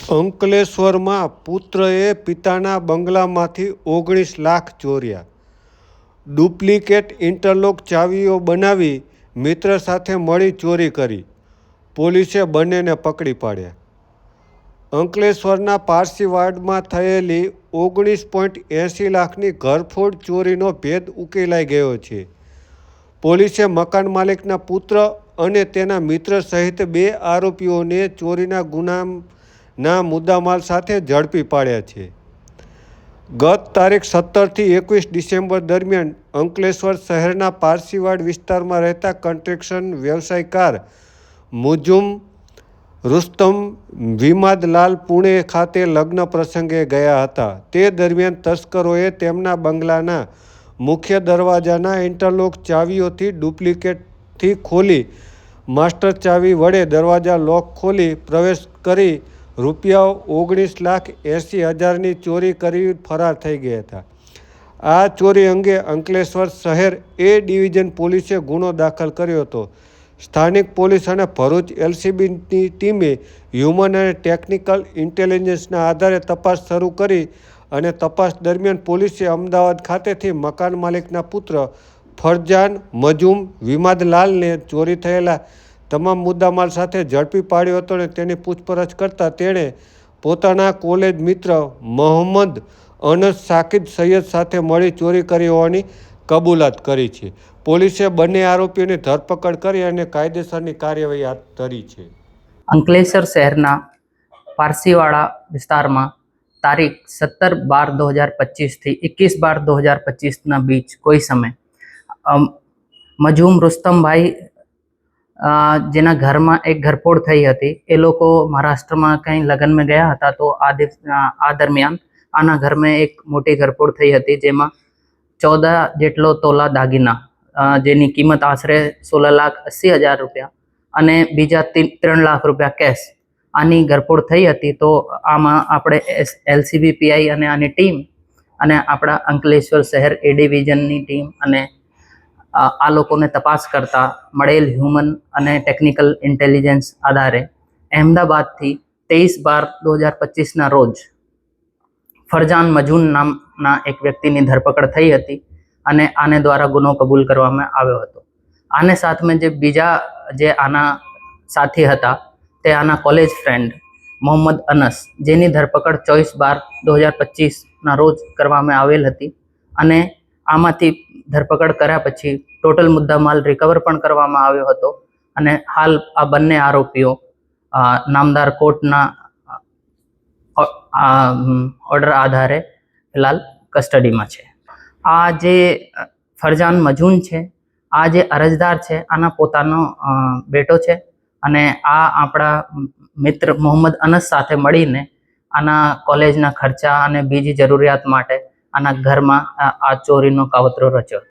અંકલેશ્વરમાં પુત્રએ પિતાના બંગલામાંથી 19 lakh ચોર્યા. Duplicate interlock ચાવીઓ બનાવી મિત્ર સાથે મળી ચોરી કરી. પોલીસે બંનેને પકડી પાડ્યા. અંકલેશ્વરના પારસીવાડમાં થયેલી 19.80 લાખની ઘરફોડ ચોરીનો ભેદ ઉકેલાઈ ગયો છે. પોલીસે મકાન માલિકના પુત્ર અને તેના મિત્ર સહિત 2 આરોપીઓને ચોરીના ગુનાના મુદ્દામાલ સાથે ઝડપી પાડ્યા છે. ગત તારીખ 17થી 21 ડિસેમ્બર દરમિયાન અંકલેશ્વર શહેરના પારસીવાડ વિસ્તારમાં રહેતા કન્સ્ટ્રક્શન વ્યવસાયકાર મુજુમ રુસ્તમ વિમાદલાલ પુણે ખાતે લગ્ન પ્રસંગે ગયા હતા. તે દરમિયાન તસ્કરોએ તેમના બંગલાના મુખ્ય દરવાજાના ઇન્ટરલોક ચાવીઓથી ડુપ્લિકેટથી ખોલી માસ્ટર ચાવી વડે દરવાજા લોક ખોલી પ્રવેશ કરી ₹19,80,000ની ચોરી કરી ફરાર થઈ ગયા હતા. આ ચોરી અંગે અંકલેશ્વર શહેર એ ડિવિઝન પોલીસે ગુનો દાખલ કર્યો હતો. સ્થાનિક પોલીસ અને ભરૂચ એલસીબીની ટીમે હ્યુમન અને ટેકનિકલ ઇન્ટેલિજન્સના આધારે તપાસ શરૂ કરી અને તપાસ દરમિયાન પોલીસે અમદાવાદ ખાતેથી મકાન માલિકના પુત્ર ફરજાન મજૂમ વિમાદલાલને ચોરી થયેલા તમામ મુદ્દામાલ સાથે ઝડપી પાડ્યો હતો અને તેની પૂછપરછ કરતાં તેણે પોતાના કોલેજ મિત્ર મોહમ્મદ અનસ સાકિબ સૈયદ સાથે મળી ચોરી કરી હોવાની કબૂલાત કરી છે. પોલીસે બંને આરોપીઓની ધરપકડ કરી અને કાયદેસરની કાર્યવાહી હાથ ધરી છે. અંકલેશ્વર શહેરના પારસીવાડા વિસ્તારમાં તારીખ 17/12/2025 થી 21/12/2025ના બીચ કોઈ સમય મજૂમ રુસ્તમભાઈ જેના ઘરમાં એક ઘરફોડ થઈ હતી. એ લોકો મહારાષ્ટ્રમાં કંઈ લગ્નમાં ગયા હતા. તો આ દરમિયાન આના ઘરમાં એક મોટી ઘરફોડ થઈ હતી, જેમાં 14 જેટલો તોલા દાગીના જેની કિંમત આશરે ₹16,80,000 અને બીજા 3 લાખ રૂપિયા કેશ આની ઘરફોડ થઈ હતી. તો આમાં આપણે એલસીબી પીઆઈ અને આની ટીમ અને આપણા અંકલેશ્વર શહેર એ ડિવિઝનની ટીમ અને આ લોકોને તપાસ કરતા મળેલ હ્યુમન અને ટેકનિકલ ઇન્ટેલિજન્સ આધારે અહેમદાબાદથી 23/12/2025ના રોજ ફરજાન મજૂન નામના એક વ્યક્તિની ધરપકડ થઈ હતી અને આને દ્વારા ગુનો કબૂલ કરવામાં આવ્યો હતો. આને સાથમાં જે બીજા જે આના સાથી હતા તે આના કોલેજ ફ્રેન્ડ મોહમ્મદ અનસ, જેની ધરપકડ 24/12/2025ના રોજ કરવામાં આવેલ હતી અને આમાંથી ધરપકડ કર્યા પછી ટોટલ મુદ્દામાલ રિકવર પણ કરવામાં આવ્યો હતો અને હાલ આ બંને આરોપીઓ નામદાર કોર્ટના ઓર્ડર આધારે ફિલહાલ કસ્ટડીમાં છે. આ જે ફરજાન મજૂન છે, આ જે અરજદાર છે, આના પોતાનો બેટો છે અને આ આપણા મિત્ર મોહમ્મદ અનસ સાથે મળીને આના કોલેજના ખર્ચા અને બીજી જરૂરિયાત માટે આના ઘરમાં આ ચોરીનો કાવતરો રચ્યો.